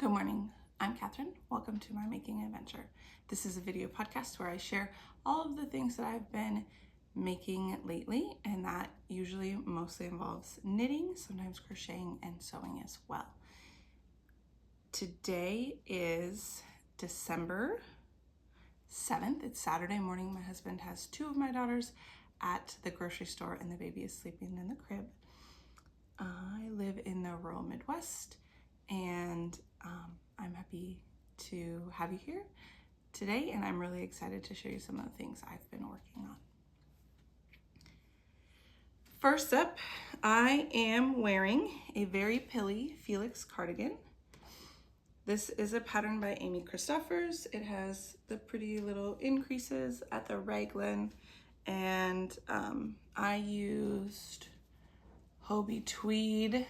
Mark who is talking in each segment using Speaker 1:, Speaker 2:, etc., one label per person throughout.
Speaker 1: Good morning, I'm Catherine. Welcome to my making adventure. This is a video podcast where I share all of the things that I've been making lately, and that usually mostly involves knitting, sometimes crocheting and sewing as well. Today is December 7th. It's Saturday morning. My husband has two of my daughters at the grocery store and the baby is sleeping in the crib. I live in the rural Midwest, and I'm happy to have you here today, and I'm really excited to show you some of the things I've been working on. First up, I am wearing a very pilly Felix cardigan. This is a pattern by Cristoffers. It has the pretty little increases at the raglan, and I used Hobie tweed.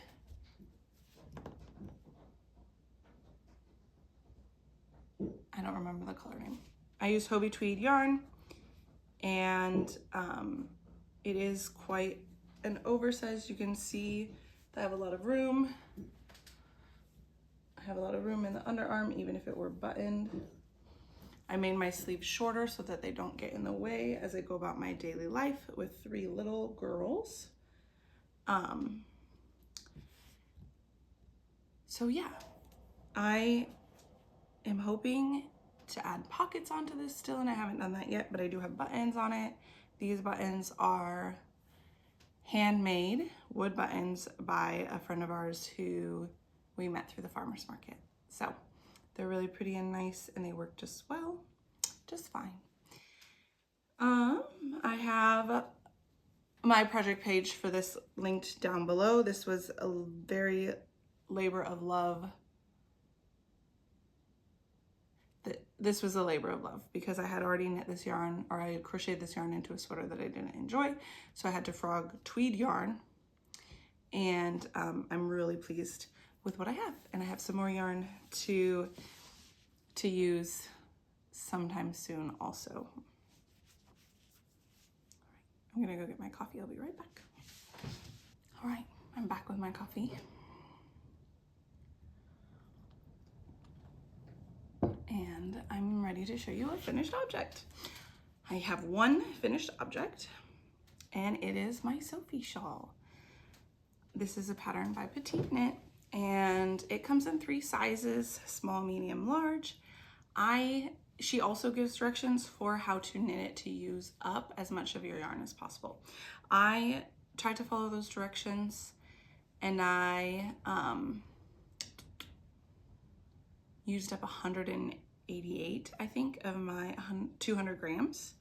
Speaker 1: I don't remember the color name. I used Hobie tweed yarn, and it is quite an oversized. You can see that I have a lot of room. I have a lot of room in the underarm, even if it were buttoned. I made my sleeves shorter so that they don't get in the way as I go about my daily life with three little girls. So yeah, I am hoping to add pockets onto this still, and I haven't done that yet, but I do have buttons on it. These buttons are handmade wood buttons by a friend of ours who we met through the farmer's market. So they're really pretty and nice, and they work just well, just fine. I have my project page for this linked down below. This was a very labor of love. This was a labor of love because I had already knit this yarn, or I had crocheted this yarn into a sweater that I didn't enjoy. So I had to frog tweed yarn, and I'm really pleased with what I have. And I have some more yarn to use sometime soon also. I'm gonna go get my coffee. I'll be right back. All right, I'm back with my coffee. And I'm ready to show you a finished object. I have one finished object, and it is my Sophie Shawl. This is a pattern by PetiteKnit, and it comes in 3 sizes: small, medium, large. She also gives directions for how to knit it to use up as much of your yarn as possible. I tried to follow those directions, and I used up 188, I think, of my 200 grams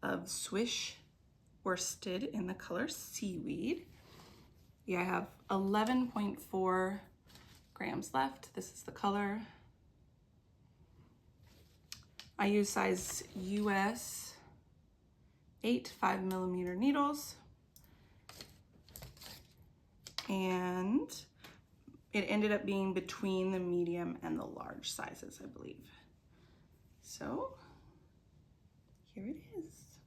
Speaker 1: of swish worsted in the color Seaweed. Yeah, I have 11.4 grams left. This is the color. I use size US 8 5mm needles, and it ended up being between the medium and the large sizes, I believe. So here it is.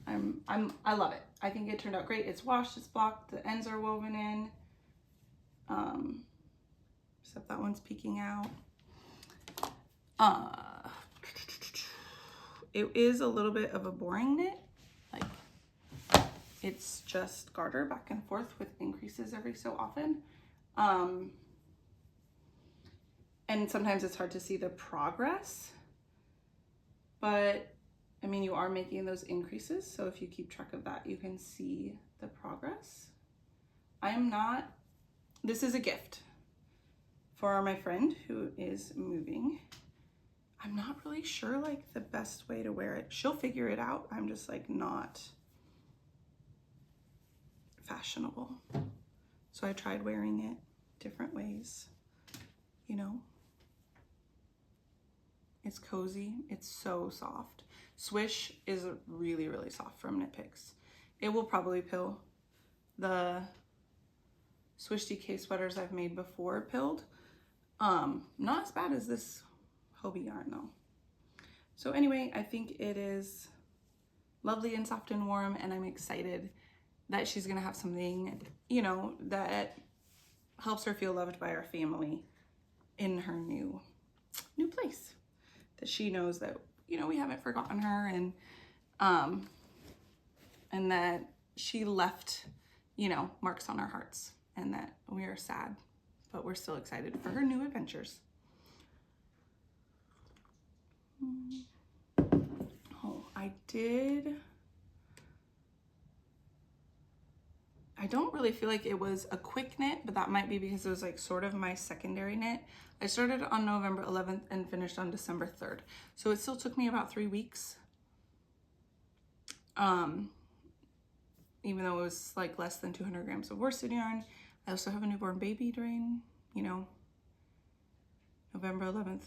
Speaker 1: I love it. I think it turned out great. It's washed, it's blocked, the ends are woven in. Except that one's peeking out. It is a little bit of a boring knit. Like, it's just garter back and forth with increases every so often. And sometimes it's hard to see the progress, but I mean, you are making those increases. So if you keep track of that, you can see the progress. This is a gift for my friend who is moving. I'm not really sure like the best way to wear it. She'll figure it out. I'm just like not fashionable. So I tried wearing it different ways, you know. It's cozy. It's so soft. Swish is really, really soft from Knit Picks. It will probably pill. The Swish DK sweaters I've made before pilled. Not as bad as this Hobie yarn though. So anyway, I think it is lovely and soft and warm, and I'm excited that she's gonna have something, you know, that helps her feel loved by our family in her new place, that she knows that, you know, we haven't forgotten her, and that she left, you know, marks on our hearts, and that we are sad, but we're still excited for her new adventures. Oh, I don't really feel like it was a quick knit, but that might be because it was like sort of my secondary knit. I started on November 11th and finished on December 3rd. So it still took me about 3 weeks. Even though it was like less than 200 grams of worsted yarn. I also have a newborn baby during, you know, November 11th.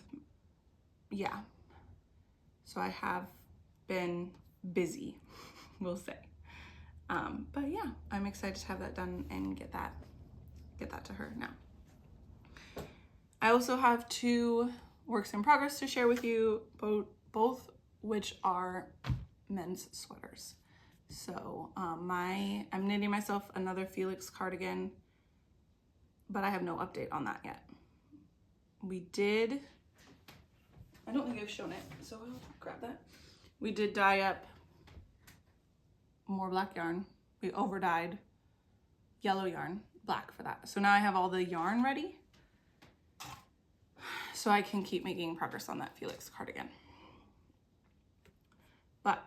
Speaker 1: Yeah. So I have been busy, we'll say. But yeah, I'm excited to have that done and get that to her now. I also have 2 works in progress to share with you, both which are men's sweaters. So I'm knitting myself another Felix cardigan, but I have no update on that yet. I don't think I've shown it, so I'll grab that. We did dye up more black yarn. We over dyed yellow yarn black for that. So now I have all the yarn ready, so I can keep making progress on that Felix cardigan. But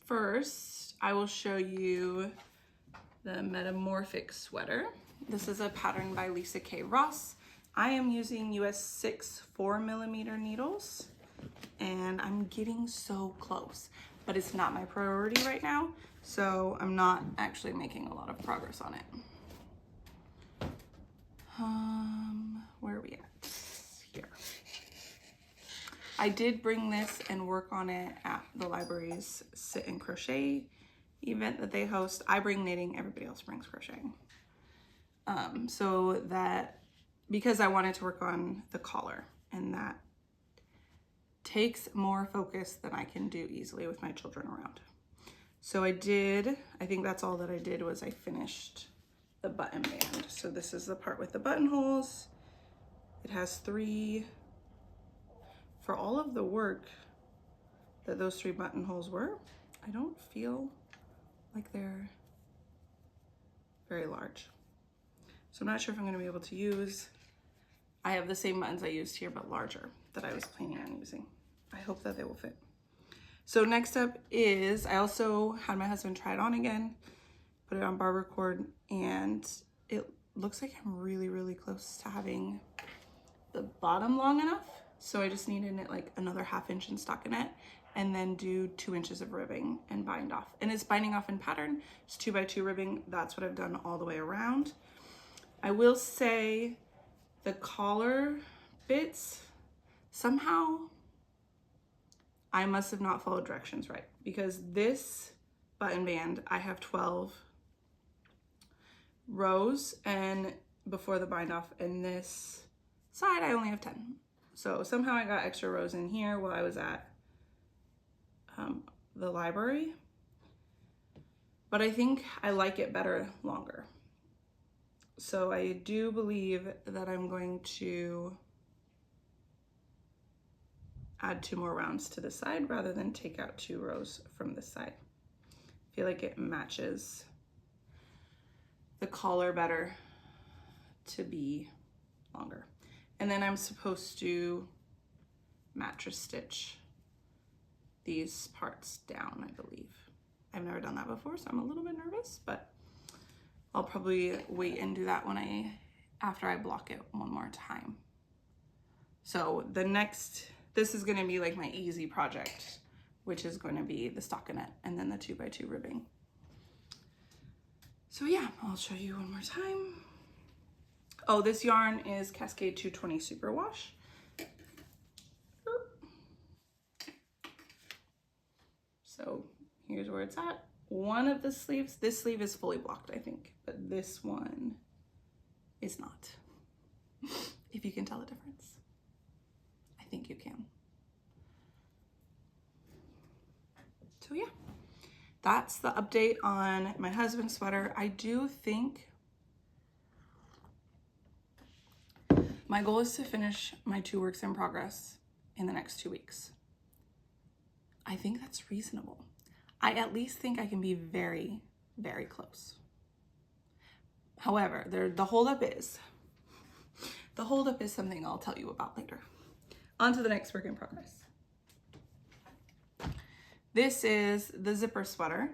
Speaker 1: first, I will show you the Metamorphic sweater. This is a pattern by Lisa K. Ross. I am using US 6 4mm needles, and I'm getting so close, but it's not my priority right now, so I'm not actually making a lot of progress on it. Where are we at? Here. I did bring this and work on it at the library's sit and crochet event that they host. I bring knitting, everybody else brings crocheting. So that, because I wanted to work on the collar, and that takes more focus than I can do easily with my children around. So I think that's all that I did, was I finished the button band. So this is the part with the buttonholes. It has 3, for all of the work that those 3 buttonholes were, I don't feel like they're very large. So I'm not sure if I'm gonna be able to use, I have the same buttons I used here, but larger, that I was planning on using. I hope that they will fit. So next up is, I also had my husband try it on again, put it on barber cord, and it looks like I'm really, really close to having the bottom long enough. So I just need to knit like another 1/2 inch in stockinette, and then do 2 inches of ribbing and bind off. And it's binding off in pattern, it's 2x2 ribbing. That's what I've done all the way around. I will say the collar bits, somehow I must have not followed directions right, because this button band, I have 12 rows and before the bind off, and this side I only have 10. So somehow I got extra rows in here while I was at the library, but I think I like it better longer. So I do believe that I'm going to add 2 more rounds to the side rather than take out 2 rows from this side. I feel like it matches the collar better to be longer. And then I'm supposed to mattress stitch these parts down, I believe. I've never done that before, so I'm a little bit nervous, but I'll probably wait and do that after I block it one more time. So this is gonna be like my easy project, which is going to be the stockinette and then the 2x2 ribbing. So yeah, I'll show you one more time. Oh, this yarn is Cascade 220 Superwash. So here's where it's at. One of the sleeves, this sleeve is fully blocked, I think, but this one is not. If you can tell the difference. I think you can. So yeah, that's the update on my husband's sweater. I do think My goal is to finish my 2 works in progress in the next 2 weeks. I think that's reasonable. I at least think I can be very, very close. However, the holdup is something I'll tell you about later. On to the next work in progress. This is the zipper sweater,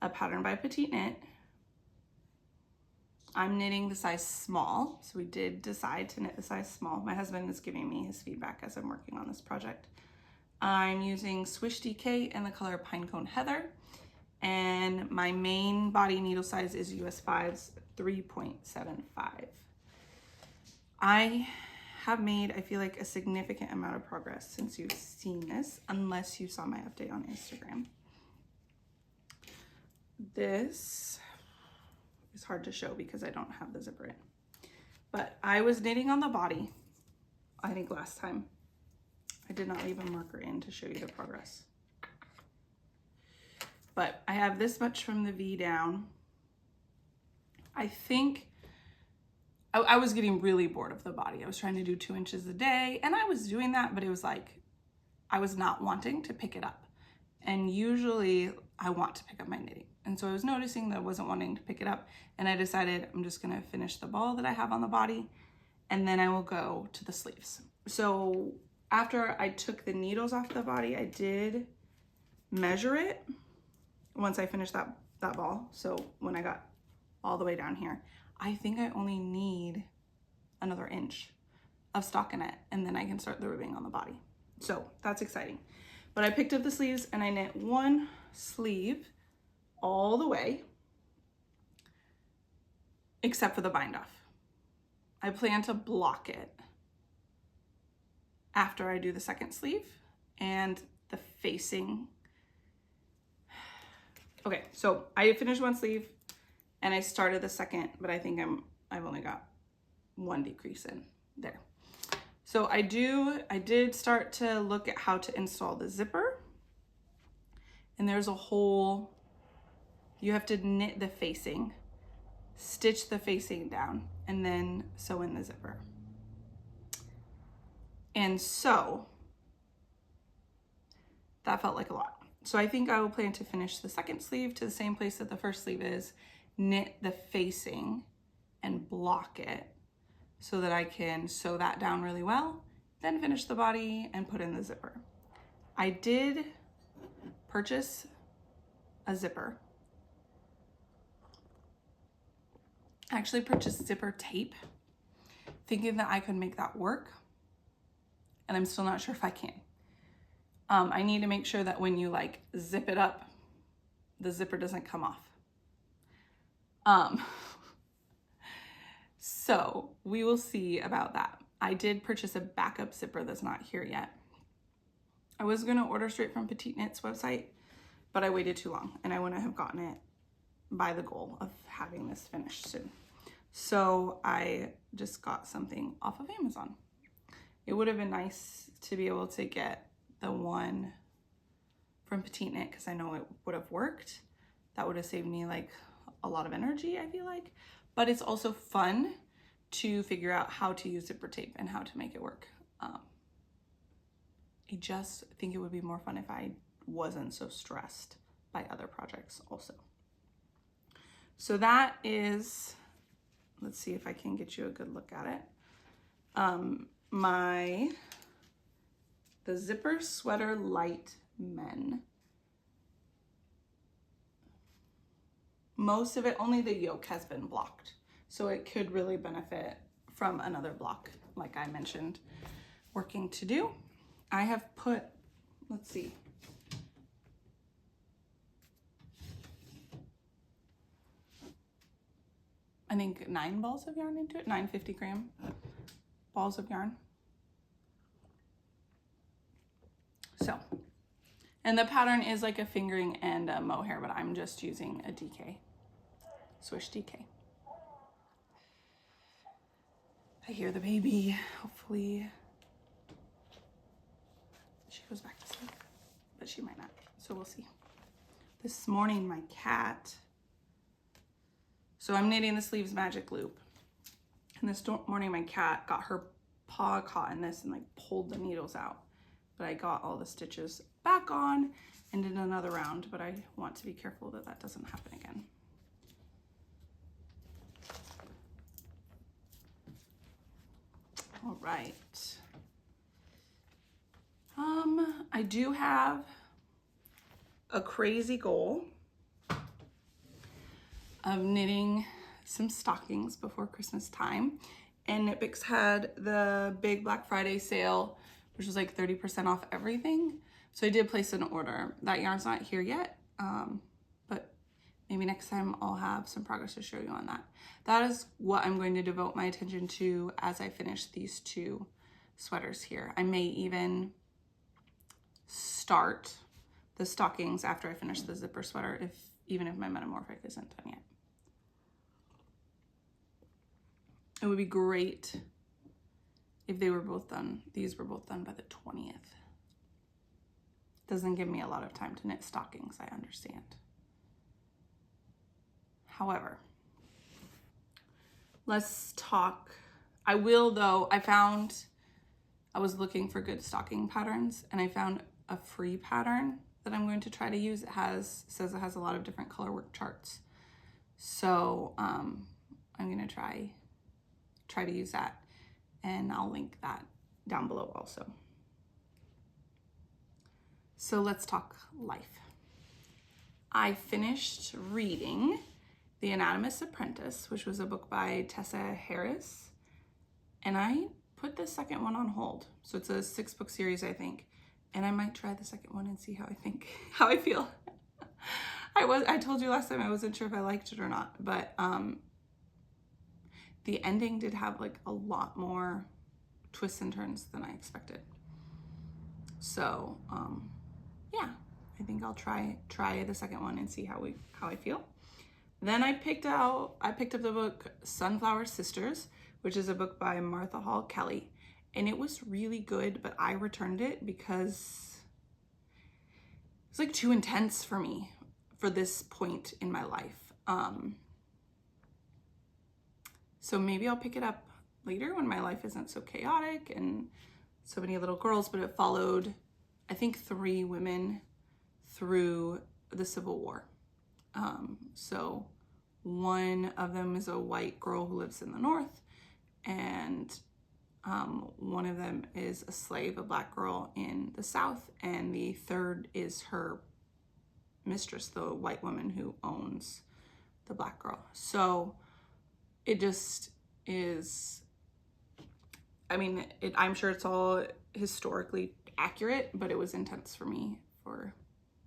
Speaker 1: a pattern by PetiteKnit. I'm knitting the size small, so we did decide to knit the size small. My husband is giving me his feedback as I'm working on this project. I'm using Swish DK in the color Pinecone Heather, and my main body needle size is US 5's 3.75. I have made, I feel like, a significant amount of progress since you've seen this, unless you saw my update on Instagram. This is hard to show because I don't have the zipper in. But I was knitting on the body, I think last time. I did not leave a marker in to show you the progress. But I have this much from the V down. I think I was getting really bored of the body. I was trying to do 2 inches a day, and I was doing that, but it was like, I was not wanting to pick it up. And usually I want to pick up my knitting. And so I was noticing that I wasn't wanting to pick it up, and I decided I'm just gonna finish the ball that I have on the body, and then I will go to the sleeves. So after I took the needles off the body, I did measure it once I finished that ball. So when I got all the way down here, I think I only need another inch of stockinette, and then I can start the ribbing on the body. So that's exciting. But I picked up the sleeves and I knit 1 sleeve all the way, except for the bind off. I plan to block it after I do the 2nd sleeve and the facing. Okay, so I finished 1 sleeve and I started the 2nd, but I think I've only got 1 decrease in there. So I did start to look at how to install the zipper, and there's a whole, you have to knit the facing, stitch the facing down, and then sew in the zipper. And so that felt like a lot. So I think I will plan to finish the 2nd sleeve to the same place that the 1st sleeve is, knit the facing and block it so that I can sew that down really well, then finish the body and put in the zipper. I did purchase a zipper. I actually purchased zipper tape, thinking that I could make that work, and I'm still not sure if I can. I need to make sure that when you like zip it up, the zipper doesn't come off. So we will see about that. I did purchase a backup zipper that's not here yet. I was gonna order straight from PetiteKnit's website, but I waited too long and I wouldn't have gotten it by the goal of having this finished soon. So I just got something off of Amazon. It would have been nice to be able to get the one from PetiteKnit because I know it would have worked. That would have saved me like a lot of energy, I feel like. But it's also fun to figure out how to use zipper tape and how to make it work. I just think it would be more fun if I wasn't so stressed by other projects also. So that is, let's see if I can get you a good look at it. The Zipper Sweater Light Men. Most of it, only the yoke has been blocked. So it could really benefit from another block, like I mentioned, working to do. I have put, let's see. I think 9 balls of yarn into it, 950 gram balls of yarn. So, and the pattern is like a fingering and a mohair, but I'm just using a DK, Swish DK. I hear the baby. Hopefully she goes back to sleep, but she might not, so we'll see. This morning, my cat, so I'm knitting the sleeves magic loop, and this morning my cat got her paw caught in this and like pulled the needles out. But I got all the stitches back on and did another round, but I want to be careful that that doesn't happen again. All right. I do have a crazy goal of knitting some stockings before Christmas time. And Knitpicks had the big Black Friday sale, which was like 30% off everything. So I did place an order. That yarn's not here yet, but maybe next time I'll have some progress to show you on that. That is what I'm going to devote my attention to as I finish these 2 sweaters here. I may even start the stockings after I finish the zipper sweater, even if my Metamorphic isn't done yet. It would be great if they were both done. These were both done by the 20th. Doesn't give me a lot of time to knit stockings, I understand. However, let's talk. I will though, I was looking for good stocking patterns and I found a free pattern that I'm going to try to use. It says it has a lot of different color work charts. So I'm gonna try to use that, and I'll link that down below also. So let's talk life. I finished reading The Anatomist Apprentice, which was a book by Tessa Harris, and I put the second one on hold. So it's a 6-book series, I think, and I might try the second one and see how I feel. I told you last time I wasn't sure if I liked it or not, but the ending did have like a lot more twists and turns than I expected. So yeah, I think I'll try the second one and see how I feel. Then I picked up the book Sunflower Sisters, which is a book by Martha Hall Kelly, and it was really good, but I returned it because it's like too intense for me for this point in my life. So maybe I'll pick it up later when my life isn't so chaotic and so many little girls, but it followed, I think, 3 women through the Civil War. So one of them is a white girl who lives in the North, and one of them is a slave, a black girl in the South, and the third is her mistress, the white woman who owns the black girl. So it just is, I mean, I'm sure it's all historically accurate, but it was intense for me for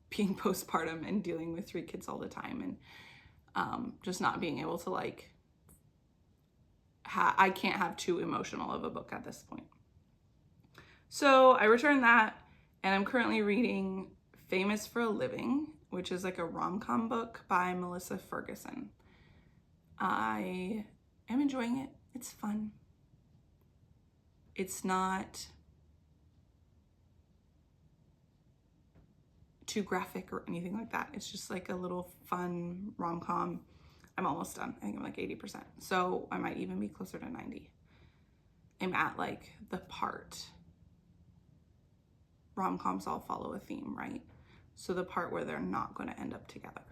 Speaker 1: being postpartum and dealing with 3 kids all the time, and just not being able to like, I can't have too emotional of a book at this point. So I returned that, and I'm currently reading Famous for a Living, which is like a rom-com book by Melissa Ferguson. I am enjoying it. It's fun. It's not too graphic or anything like that. It's just like a little fun rom-com. I'm almost done. I think I'm like 80%. So I might even be closer to 90. I'm at like the part. Rom-coms all follow a theme, right? So the part where they're not going to end up together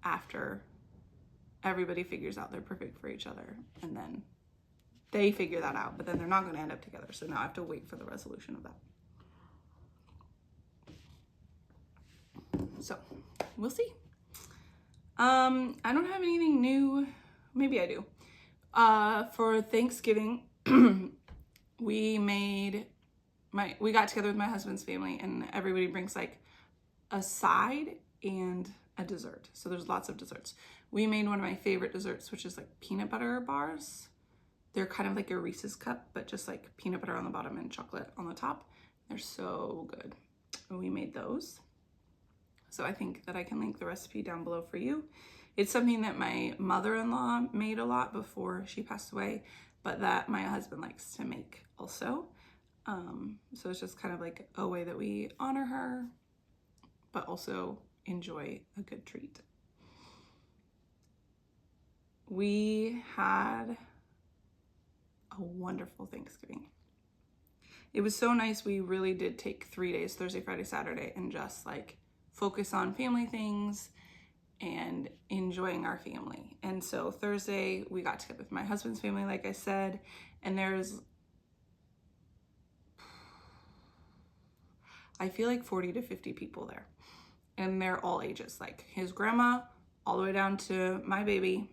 Speaker 1: after everybody figures out they're perfect for each other, and then they figure that out, but then they're not going to end up together. So now I have to wait for the resolution of that. So we'll see. I don't have anything new. Maybe I do. For Thanksgiving, we got together with my husband's family, and everybody brings like a side and a dessert. So there's lots of desserts. We made one of my favorite desserts, which is like peanut butter bars. They're kind of like a Reese's cup, but just like peanut butter on the bottom and chocolate on the top. They're so good. We made those. So I think that I can link the recipe down below for you. It's something that my mother-in-law made a lot before she passed away, but that my husband likes to make also. So it's just kind of like a way that we honor her, but also enjoy a good treat. We had a wonderful Thanksgiving. It was so nice. We really did take 3 days, Thursday, Friday, Saturday, and just like focus on family things and enjoying our family. And so Thursday we got together with my husband's family, like I said, and there's, I feel like 40 to 50 people there, and they're all ages, like his grandma all the way down to my baby.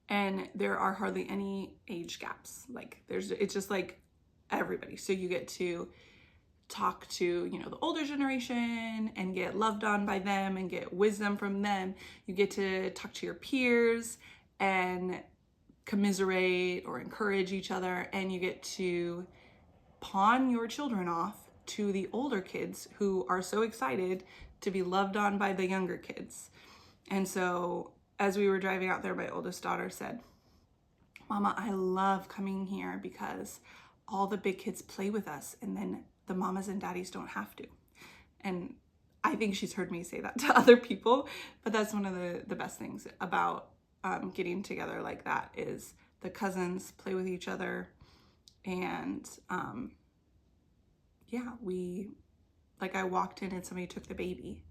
Speaker 1: And there are hardly any age gaps. Like it's just like everybody. So you get to talk to, you know, the older generation and get loved on by them and get wisdom from them. You get to talk to your peers and commiserate or encourage each other, and you get to pawn your children off to the older kids who are so excited to be loved on by the younger kids. And so as we were driving out there, my oldest daughter said, "Mama, I love coming here because all the big kids play with us and then the mamas and daddies don't have to." And I think she's heard me say that to other people, but that's one of the best things about getting together like that is the cousins play with each other. And yeah, I walked in and somebody took the baby,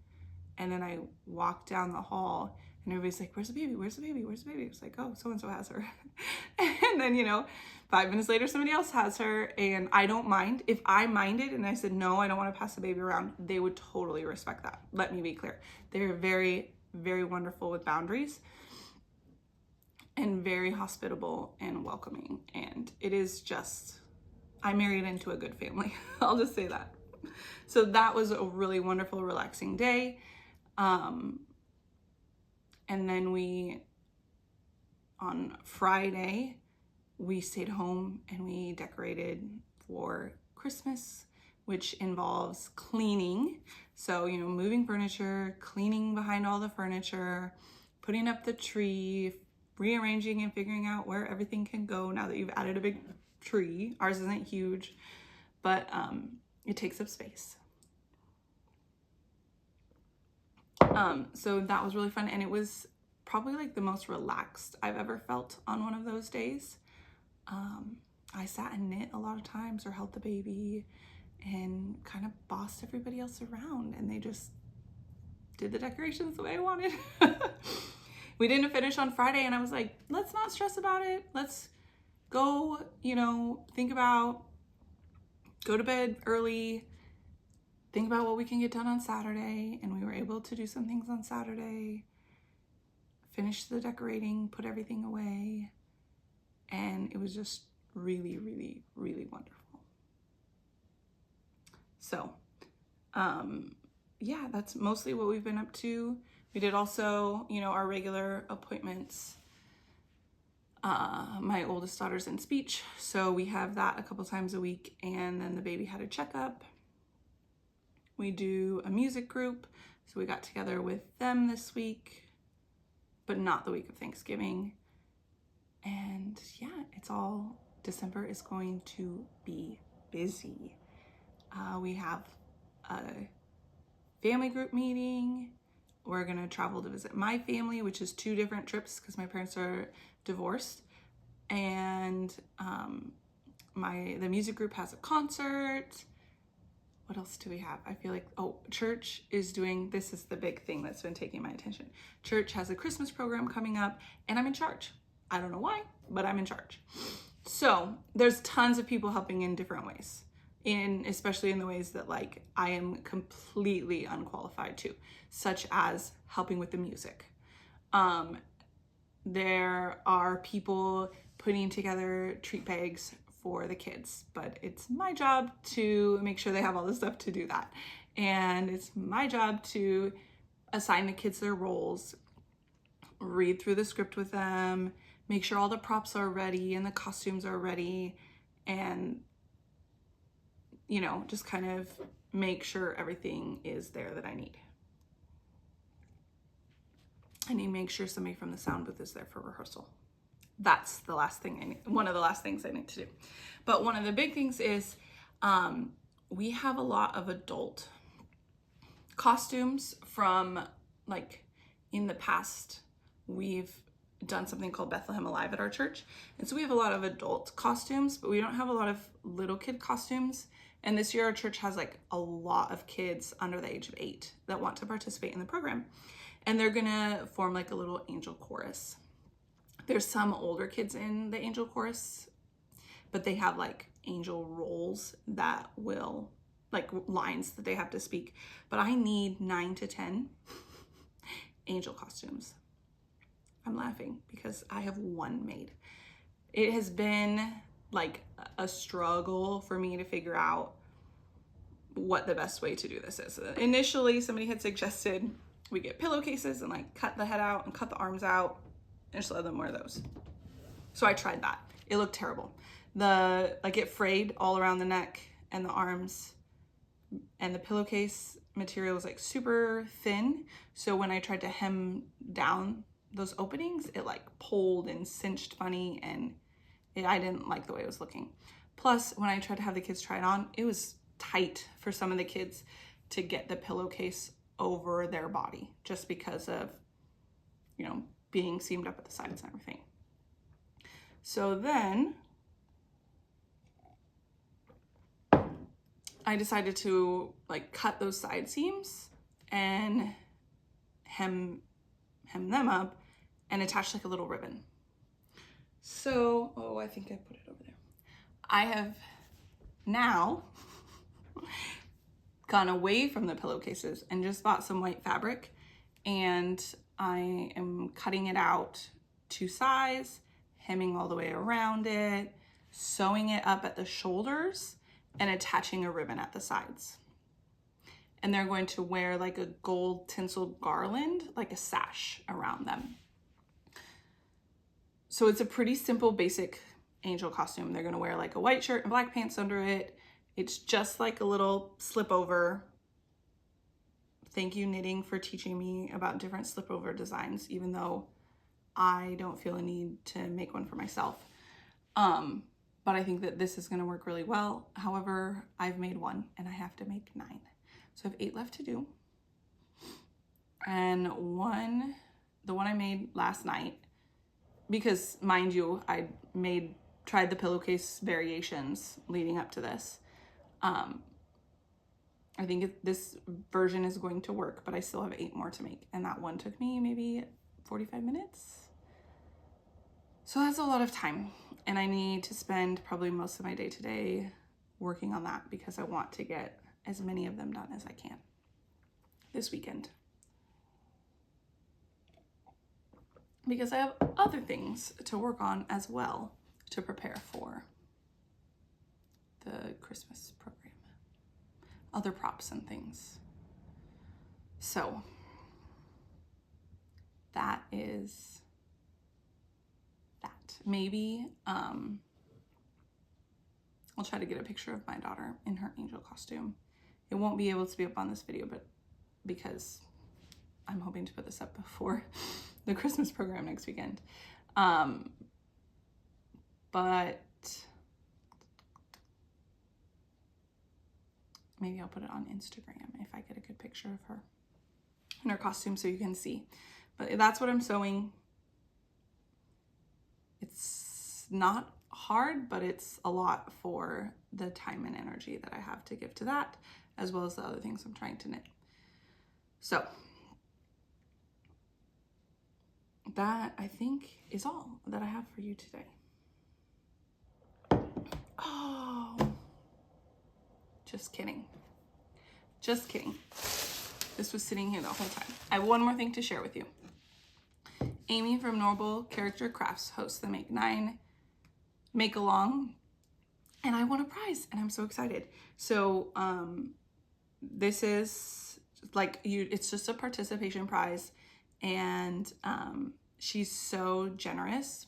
Speaker 1: and then I walked down the hall and everybody's like, "Where's the baby? Where's the baby? Where's the baby?" It's like, "Oh, so-and-so has her." And then, you know, 5 minutes later, somebody else has her. And I don't mind. If I minded and I said, "No, I don't want to pass the baby around," they would totally respect that. Let me be clear. They're very, very wonderful with boundaries and very hospitable and welcoming. And it is just, I married into a good family. I'll just say that. So that was a really wonderful, relaxing day. And then on Friday, we stayed home and we decorated for Christmas, which involves cleaning. So, you know, moving furniture, cleaning behind all the furniture, putting up the tree, rearranging and figuring out where everything can go now that you've added a big tree. Ours isn't huge, but it takes up space. So that was really fun, and it was probably like the most relaxed I've ever felt on one of those days. I sat and knit a lot of times or held the baby and kind of bossed everybody else around, and they just did the decorations the way I wanted. We didn't finish on Friday, and I was like, let's not stress about it. Let's go, you know, go to bed early, think about what we can get done on Saturday. And we were able to do some things on Saturday, finish the decorating, put everything away. And it was just really, really, really wonderful. So, yeah, that's mostly what we've been up to. We did also, you know, our regular appointments. My oldest daughter's in speech, so we have that a couple times a week, and then the baby had a checkup. We do a music group, so we got together with them this week, but not the week of Thanksgiving. And yeah, December is going to be busy. We have a family group meeting. We're gonna travel to visit my family, which is 2 different trips because my parents are divorced. And the music group has a concert. What else do we have? I feel like, church is this is the big thing that's been taking my attention. Church has a Christmas program coming up, and I'm in charge. I don't know why, but I'm in charge. So there's tons of people helping in different ways, especially in the ways that like I am completely unqualified to, such as helping with the music. There are people putting together treat bags for the kids, but it's my job to make sure they have all the stuff to do that. And it's my job to assign the kids their roles, read through the script with them, make sure all the props are ready and the costumes are ready, and, you know, just kind of make sure everything is there that I need. I need to make sure somebody from the sound booth is there for rehearsal. That's the last thing one of the last things I need to do. But one of the big things is we have a lot of adult costumes from like in the past. We've done something called Bethlehem Alive at our church. And so we have a lot of adult costumes, but we don't have a lot of little kid costumes. And this year our church has like a lot of kids under the age of 8 that want to participate in the program. And they're gonna form like a little angel chorus. There's some older kids in the angel chorus, but they have like angel roles that will, like lines that they have to speak. But I need 9 to 10 angel costumes. I'm laughing because I have one made. It has been like a struggle for me to figure out what the best way to do this is. Initially, somebody had suggested we get pillowcases and like cut the head out and cut the arms out and just let them wear those. So I tried that. It looked terrible. It frayed all around the neck and the arms, and the pillowcase material was like super thin. So when I tried to hem down those openings, it like pulled and cinched funny, and I didn't like the way it was looking. Plus, when I tried to have the kids try it on, it was tight for some of the kids to get the pillowcase over their body just because of, you know, being seamed up at the sides and everything. So then I decided to like cut those side seams and hem them up and attach like a little ribbon. So, oh, I think I put it over there. I have now gone away from the pillowcases and just bought some white fabric, and I am cutting it out to size, hemming all the way around it, sewing it up at the shoulders, and attaching a ribbon at the sides. And they're going to wear like a gold tinseled garland, like a sash around them. So it's a pretty simple, basic angel costume. They're gonna wear like a white shirt and black pants under it. It's just like a little slip over. Thank you, knitting, for teaching me about different slip over designs, even though I don't feel a need to make one for myself. But I think that this is gonna work really well. However, I've made one and I have to make 9. So I have 8 left to do. And the one I made last night, because mind you, I tried the pillowcase variations leading up to this. I think this version is going to work, but I still have 8 more to make. And that one took me maybe 45 minutes. So that's a lot of time. And I need to spend probably most of my day today working on that because I want to get as many of them done as I can this weekend. Because I have other things to work on as well to prepare for the Christmas program. Other props and things. So that is that. Maybe I'll try to get a picture of my daughter in her angel costume. It won't be able to be up on this video, but because I'm hoping to put this up before the Christmas program next weekend. But maybe I'll put it on Instagram if I get a good picture of her in her costume so you can see. But that's what I'm sewing. It's not hard, but it's a lot for the time and energy that I have to give to that, as well as the other things I'm trying to knit. So that, I think, is all that I have for you today. Oh, just kidding. Just kidding. This was sitting here the whole time. I have one more thing to share with you. Amy from Normal Character Crafts hosts the Make 9 Make Along, and I won a prize, and I'm so excited. So this is like it's just a participation prize, and she's so generous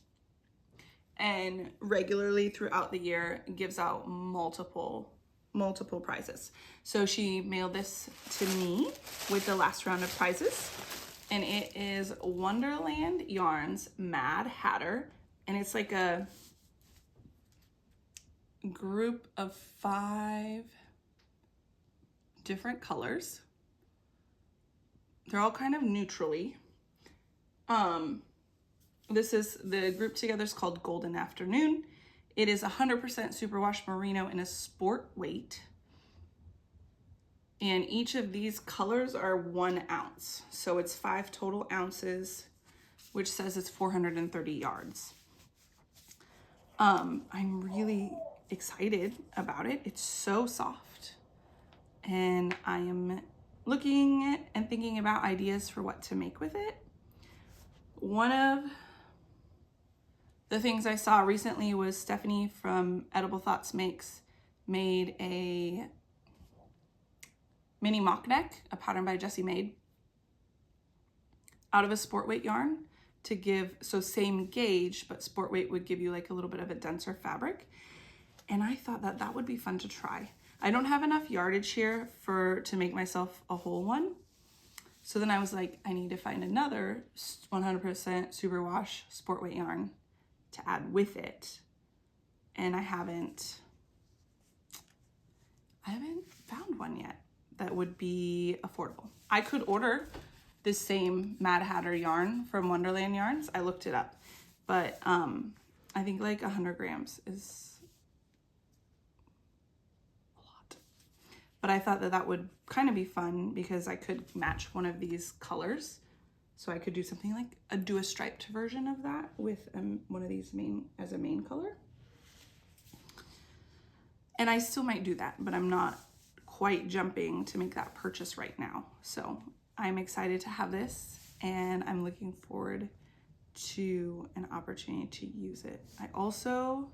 Speaker 1: and regularly throughout the year gives out multiple prizes. So she mailed this to me with the last round of prizes, and it is Wonderland Yarns Mad Hatter, and it's like a group of 5 different colors. They're all kind of neutrally. This is, the group together is called Golden Afternoon. It is 100% superwash merino in a sport weight. And each of these colors are 1 ounce. So it's 5 total ounces, which says it's 430 yards. I'm really excited about it. It's so soft. And I am looking and thinking about ideas for what to make with it. One of the things I saw recently was Stephanie from edible.thoughts.makes made a mini mock neck, a pattern by Jessie made, out of a sport weight yarn to give, so same gauge, but sport weight would give you like a little bit of a denser fabric. And I thought that that would be fun to try. I don't have enough yardage here to make myself a whole one. So then I was like, I need to find another 100% superwash sport weight yarn to add with it. And I haven't found one yet that would be affordable. I could order this same Mad Hatter yarn from Wonderland Yarns. I looked it up, but I think like 100 grams is a lot. But I thought that that would kind of be fun because I could match one of these colors. So I could do something like do a striped version of that with one of these as a main color. And I still might do that, but I'm not quite jumping to make that purchase right now. So I'm excited to have this, and I'm looking forward to an opportunity to use it. I also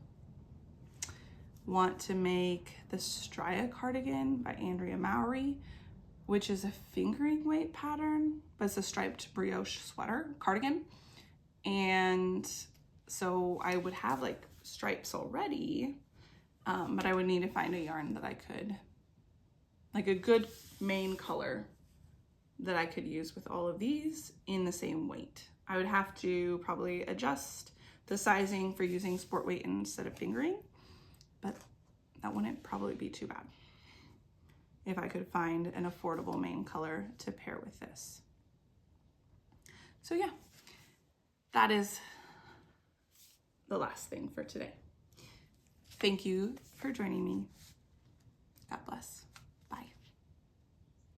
Speaker 1: want to make the Stria cardigan by Andrea Mowry, which is a fingering weight pattern, but it's a striped brioche sweater cardigan. And so I would have like stripes already, but I would need to find a yarn that I could, like a good main color that I could use with all of these in the same weight. I would have to probably adjust the sizing for using sport weight instead of fingering, but that wouldn't probably be too bad if I could find an affordable main color to pair with this. So yeah, that is the last thing for today. Thank you for joining me. God bless.